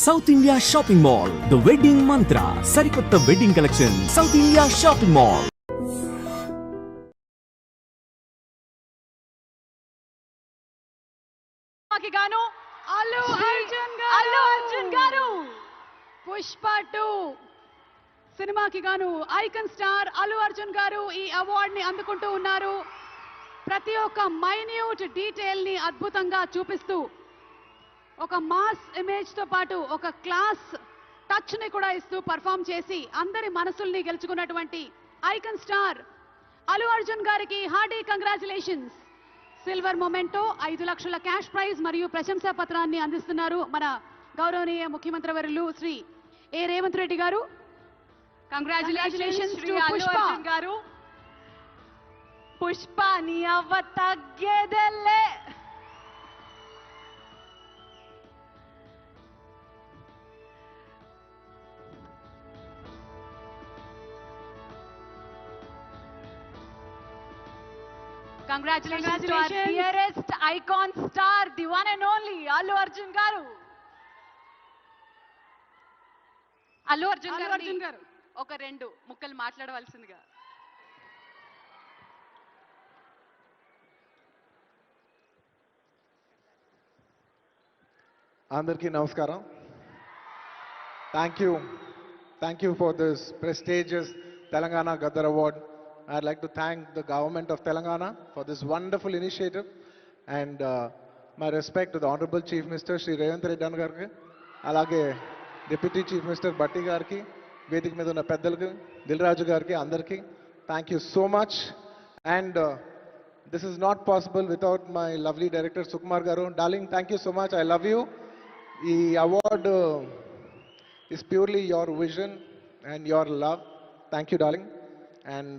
South India shopping mall the wedding మంత్ర సరికొత్త wedding collection south India shopping mall. గాను అల్లు అర్జున్ గారు పుష్ప 2 సినిమాకి గాను ఐకాన్ స్టార్ అల్లు అర్జున్ గారు ఈ అవార్డ్ ని అందుకుంటూ ఉన్నారు. ప్రతి ఒక్క మైన్యూట్ డీటెయిల్ ని అద్భుతంగా చూపిస్తూ ఒక మాస్ ఇమేజ్ తో పాటు ఒక క్లాస్ టచ్ ని కూడా ఇస్తూ పర్ఫామ్ చేసి అందరి మనసుల్ని గెలుచుకున్నటువంటి ఐకాన్ స్టార్ అల్లు అర్జున్ గారికి హార్డీ కంగ్రాచులేషన్స్. సిల్వర్ మొమెంటో 5 లక్షల క్యాష్ ప్రైజ్ మరియు ప్రశంసా పత్రాన్ని అందిస్తున్నారు మన గౌరవనీయ ముఖ్యమంత్రి వర్యులు శ్రీ ఏ రేవంత్ రెడ్డి గారు. కంగ్రాచులేషన్స్ టు పుష్ప గారు. పుష్ప నీ అవ్వ తగ్గేదెల్లే. Congratulations to our dearest icon star, the one and only Allu Arjun garu. Allu Arjun garu oka rendu mukkalu maatladavaల్సిందిగా. Andarki namaskaram. Thank you for this prestigious Telangana Gaddar Award. I'd like to thank the government of Telangana for this wonderful initiative and my respect to the Honorable Chief Minister Shri Revanth Reddy Gariki, alage Deputy Chief Minister Batti Gariki, Vedik మీద ఉన్న పెద్దలకు దిల్రాజు గారికి అందరికీ thank you so much and this is not possible without my lovely director Sukumar garu. Darling, thank you so much. I love you. The award is purely your vision and your love. Thank you, darling. And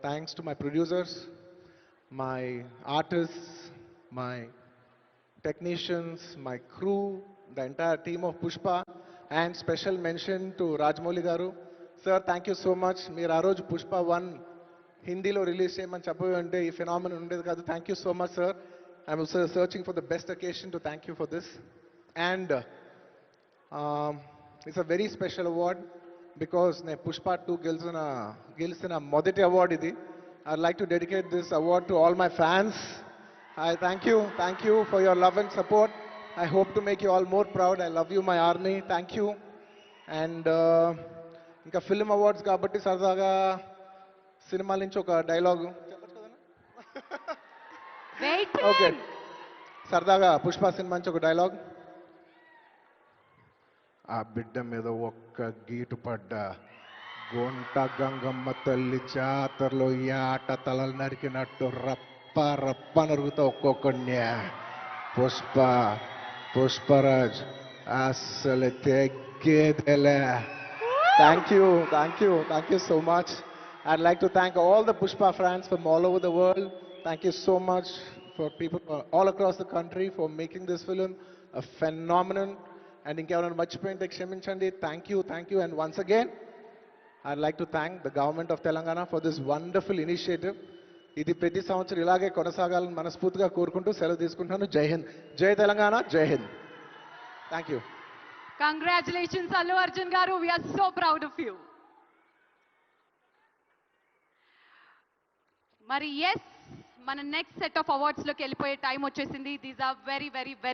thanks to my producers, my artists, my technicians, my crew, the entire team of Pushpa, and special mention to Rajamouli garu. Sir, thank you so much. Meer aa roju Pushpa 1 Hindilo release cheyamani cheppante ee phenomenon undedi kaadu. Thank you so much, sir. I'm also searching for the best occasion to thank you for this. And it's a very special award because ne Pushpa 2 గెలిచిన మొదటి award ఇది. I'd like to dedicate this award to all my fans. I thank you for your love and support. I hope to make you all more proud. I love you, my army. Thank you. And ఇంకా film awards కాబట్టి సరదాగా సినిమాల నుంచి ఒక dialogue okay, సరదాగా Pushpa cinema నుంచి ఒక dialogue. ఆ బిడ్డ మీద ఒక్క గీటు పడ్డా గొంట గంగమ్మ తల్లి జాతరలో ఈ ఆట తలలు నరికినట్టు రప్ప రప్ప నరుగుతా ఒక్కొక్కడిని. పుష్పరాజ్ అసలు తెగ్గేదేలే. Thank you so much. I'd like to thank all the Pushpa fans from all over the world. Thank you so much for people all across the country for making this film a phenomenon. And ఇంకెవరైనా మర్చిపోయింటే క్షమించండి. Thank you. And once again, I'd like to thank the government of Telangana for this wonderful initiative. ఇది ప్రతి సంవత్సరం ఇలాగే కొనసాగాలని మనస్ఫూర్తిగా కోరుకుంటూ సెలవు తీసుకుంటున్నాను. జై హింద్, జై తెలంగాణ, జై Hind. Thank you. Congratulations Allu Arjun garu. We are so proud of you. మరి yes, మన నెక్స్ట్ సెట్ ఆఫ్ అవార్డ్స్ లోకి వెళ్ళిపోయే టైం వచ్చేసింది. These are very